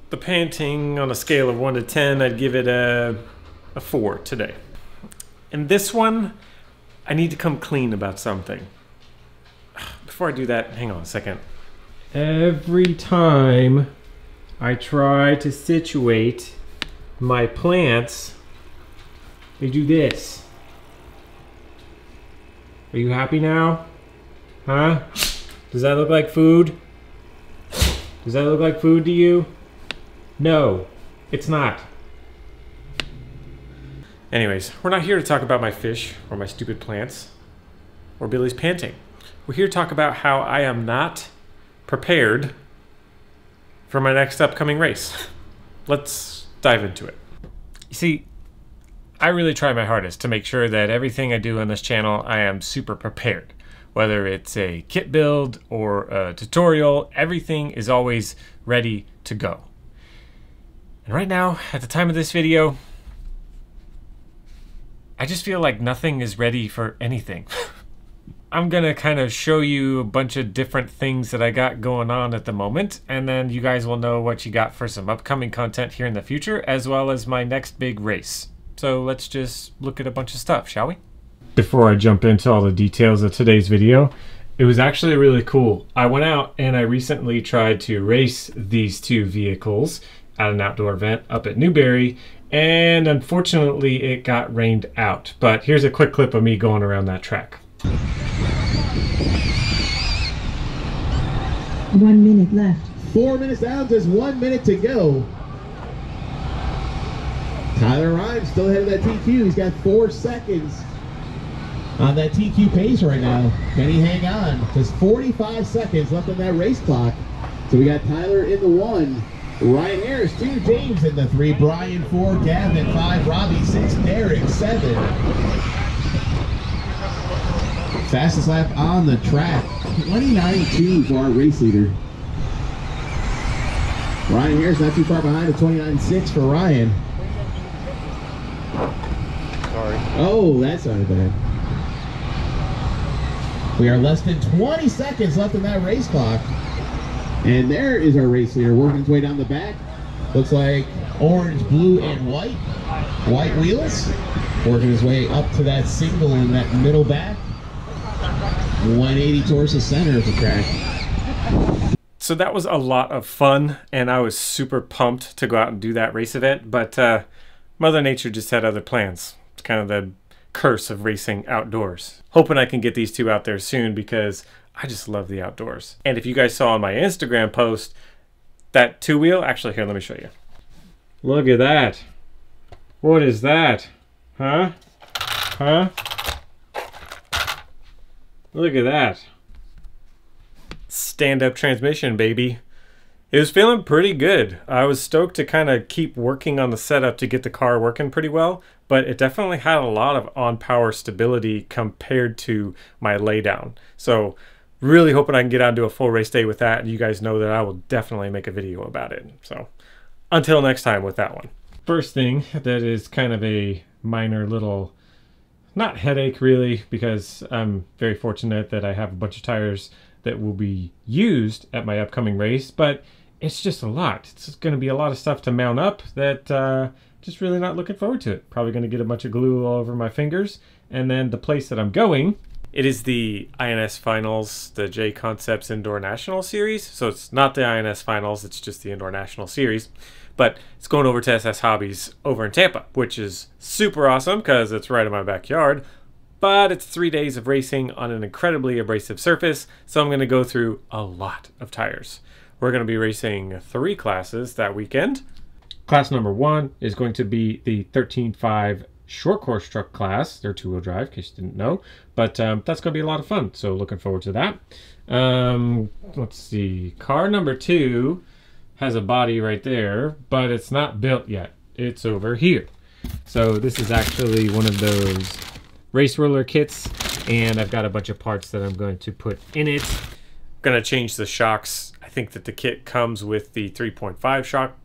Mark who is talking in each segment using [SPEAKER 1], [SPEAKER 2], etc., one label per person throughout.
[SPEAKER 1] the panting on a scale of 1 to 10, I'd give it a 4 today. And this one, I need to come clean about something. Before I do that, hang on a second. Every time I try to situate my plants, they do this. Are you happy now? Huh? Does that look like food? Does that look like food to you? No, it's not. Anyways, we're not here to talk about my fish or my stupid plants or Billy's panting. We're here to talk about how I am not prepared for my next upcoming race. Let's dive into it. You see, I really try my hardest to make sure that everything I do on this channel, I am super prepared. Whether it's a kit build or a tutorial, everything is always ready to go. And right now, at the time of this video, I just feel like nothing is ready for anything. I'm gonna kind of show you a bunch of different things that I got going on at the moment, and then you guys will know what you got for some upcoming content here in the future, as well as my next big race. So let's just look at a bunch of stuff, shall we? Before I jump into all the details of today's video, it was actually really cool. I went out and I recently tried to race these two vehicles at an outdoor event up at Newberry, and unfortunately it got rained out. But here's a quick clip of me going around that track.
[SPEAKER 2] 1 minute left.
[SPEAKER 3] 4 minutes down, just 1 minute to go. Tyler Ryan still ahead of that TQ. He's got 4 seconds on that TQ pace right now. Can he hang on? Just 45 seconds left on that race clock. So we got Tyler in the 1. Ryan Harris, 2, James in the 3, Brian 4, Gavin 5, Robbie 6, Derek 7. Fastest lap on the track, 29.2 for our race leader. Ryan Harris not too far behind at 29.6 for Ryan.
[SPEAKER 1] Sorry.
[SPEAKER 3] Oh, that's not bad. We are less than 20 seconds left in that race clock. And there is our race leader working his way down the back. Looks like orange, blue, and white. White wheels. Working his way up to that single in that middle back. 180 towards the center of the track.
[SPEAKER 1] So that was a lot of fun, and I was super pumped to go out and do that race event, but Mother Nature just had other plans. It's kind of the curse of racing outdoors. Hoping I can get these two out there soon because I just love the outdoors. And if you guys saw on my Instagram post, that 2-wheel, actually here, let me show you. Look at that. What is that? Huh? Huh? Look at that. Stand-up transmission, baby. It was feeling pretty good. I was stoked to kind of keep working on the setup to get the car working pretty well, but it definitely had a lot of on-power stability compared to my laydown. So really hoping I can get out and do a full race day with that, and you guys know that I will definitely make a video about it. So until next time with that one. First thing that is kind of a minor little, not headache really, because I'm very fortunate that I have a bunch of tires that will be used at my upcoming race, but it's just a lot. It's going to be a lot of stuff to mount up that just really not looking forward to it. Probably going to get a bunch of glue all over my fingers, and then the place that I'm going, it is the INS Finals, the J Concepts Indoor National Series. So it's not the INS Finals, it's just the Indoor National Series. But it's going over to SS Hobbies over in Tampa, which is super awesome because it's right in my backyard. But it's 3 days of racing on an incredibly abrasive surface, so I'm going to go through a lot of tires. We're going to be racing 3 classes that weekend. Class number 1 is going to be the 13.5 short course truck class. They're 2-wheel drive, in case you didn't know. But that's going to be a lot of fun, so looking forward to that. Let's see. Car number 2 has a body right there, but it's not built yet. It's over here. So this is actually one of those race roller kits, and I've got a bunch of parts that I'm going to put in it. I'm going to change the shocks. I think that the kit comes with the 3.5 shock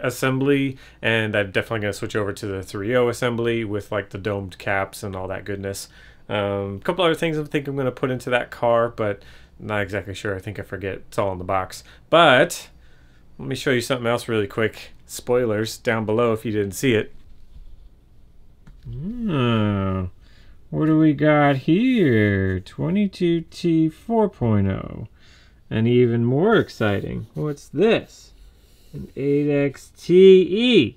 [SPEAKER 1] assembly, and I'm definitely going to switch over to the 3.0 assembly with like the domed caps and all that goodness. A couple other things I think I'm going to put into that car, but not exactly sure. I think I forget. It's all in the box. But Let me show you something else really quick. Spoilers down below if you didn't see it. What do we got here? 22T 4.0. And even more exciting, what's this? An 8XTE.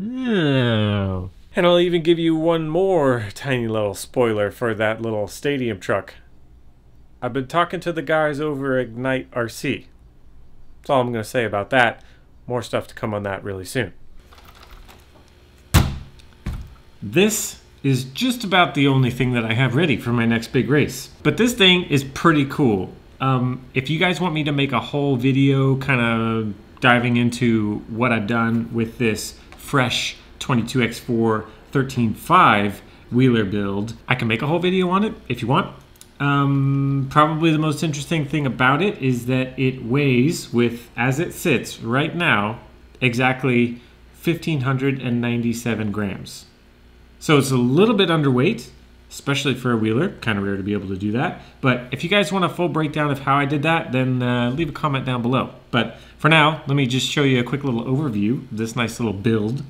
[SPEAKER 1] Oh. And I'll even give you one more tiny little spoiler for that little stadium truck. I've been talking to the guys over at Ignite RC. That's all I'm going to say about that. More stuff to come on that really soon. This is just about the only thing that I have ready for my next big race. But this thing is pretty cool. If you guys want me to make a whole video kind of diving into what I've done with this fresh 22X4 13.5 wheeler build, I can make a whole video on it if you want. Probably the most interesting thing about it is that it weighs, with as it sits right now, exactly 1,597 grams. So it's a little bit underweight, especially for a wheeler. Kind of rare to be able to do that. But if you guys want a full breakdown of how I did that, then leave a comment down below. But for now, let me just show you a quick little overview of this nice little build.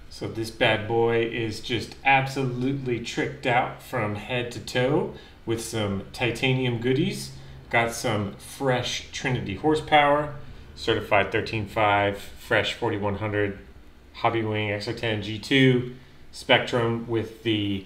[SPEAKER 1] So this bad boy is just absolutely tricked out from head to toe with some titanium goodies. Got some fresh Trinity horsepower, certified 13.5, fresh 4100 Hobbywing Exo10 G2, Spectrum with the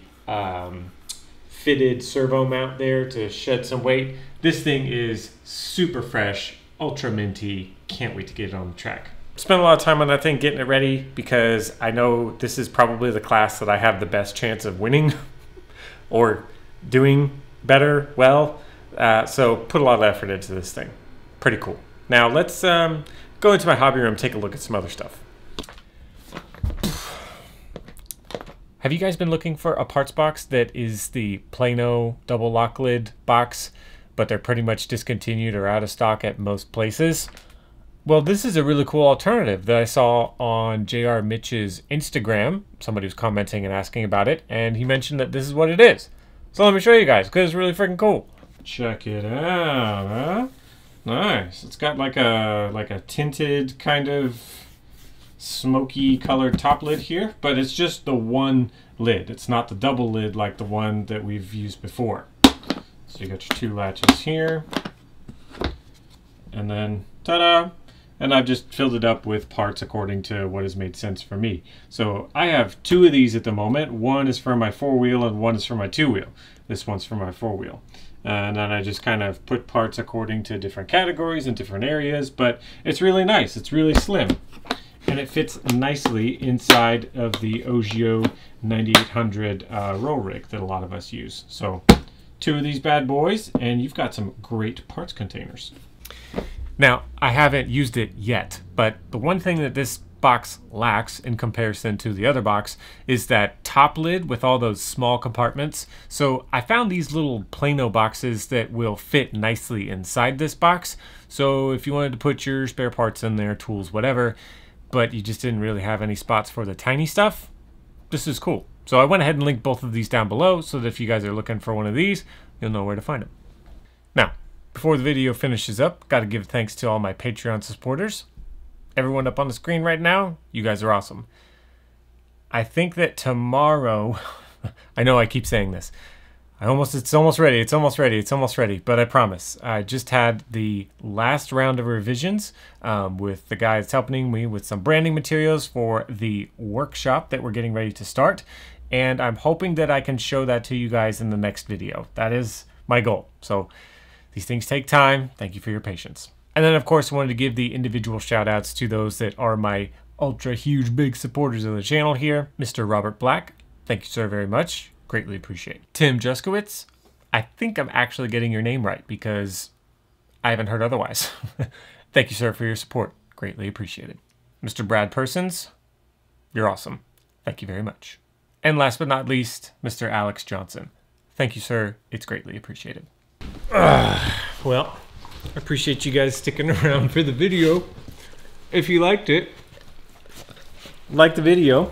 [SPEAKER 1] fitted servo mount there to shed some weight. This thing is super fresh, ultra minty. Can't wait to get it on the track. Spent a lot of time on that thing getting it ready because I know this is probably the class that I have the best chance of winning or doing better, well. So put a lot of effort into this thing. Pretty cool. Now let's go into my hobby room and take a look at some other stuff. Have you guys been looking for a parts box that is the Plano double lock lid box, but they're pretty much discontinued or out of stock at most places? Well, this is a really cool alternative that I saw on JR Mitch's Instagram. Somebody was commenting and asking about it, and he mentioned that this is what it is. So let me show you guys, because it's really freaking cool. Check it out, huh? Nice. It's got like a tinted kind of smoky colored top lid here, but it's just the one lid. It's not the double lid like the one that we've used before. So you got your two latches here, and then ta-da! And I've just filled it up with parts according to what has made sense for me. So I have two of these at the moment. One is for my 4-wheel and one is for my 2-wheel. This one's for my 4-wheel. And then I just kind of put parts according to different categories and different areas, but it's really nice. It's really slim. And it fits nicely inside of the Ogio 9800 roll rig that a lot of us use. So two of these bad boys, and you've got some great parts containers. Now, I haven't used it yet, but the one thing that this box lacks in comparison to the other box is that top lid with all those small compartments. So I found these little Plano boxes that will fit nicely inside this box. So if you wanted to put your spare parts in there, tools, whatever, but you just didn't really have any spots for the tiny stuff, this is cool. So I went ahead and linked both of these down below so that if you guys are looking for one of these, you'll know where to find them. Now, before the video finishes up, got to give thanks to all my Patreon supporters. Everyone up on the screen right now, you guys are awesome. I think that tomorrow, I know I keep saying this, it's almost ready, but I promise. I just had the last round of revisions with the guy that's helping me with some branding materials for the workshop that we're getting ready to start, and I'm hoping that I can show that to you guys in the next video. That is my goal. So these things take time. Thank you for your patience. And then, of course, I wanted to give the individual shout-outs to those that are my ultra huge big supporters of the channel here. Mr. Robert Black, thank you, sir, very much. Greatly appreciate. Tim Juskowitz, I think I'm actually getting your name right because I haven't heard otherwise. Thank you, sir, for your support. Greatly appreciated. Mr. Brad Persons, you're awesome. Thank you very much. And last but not least, Mr. Alex Johnson. Thank you, sir. It's greatly appreciated. Well, I appreciate you guys sticking around for the video. If you liked it, like the video,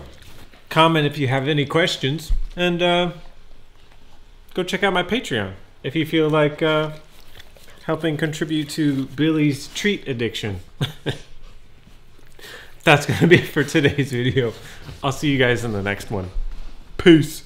[SPEAKER 1] comment if you have any questions, and go check out my Patreon if you feel like helping contribute to Billy's treat addiction. That's going to be it for today's video. I'll see you guys in the next one. Peace.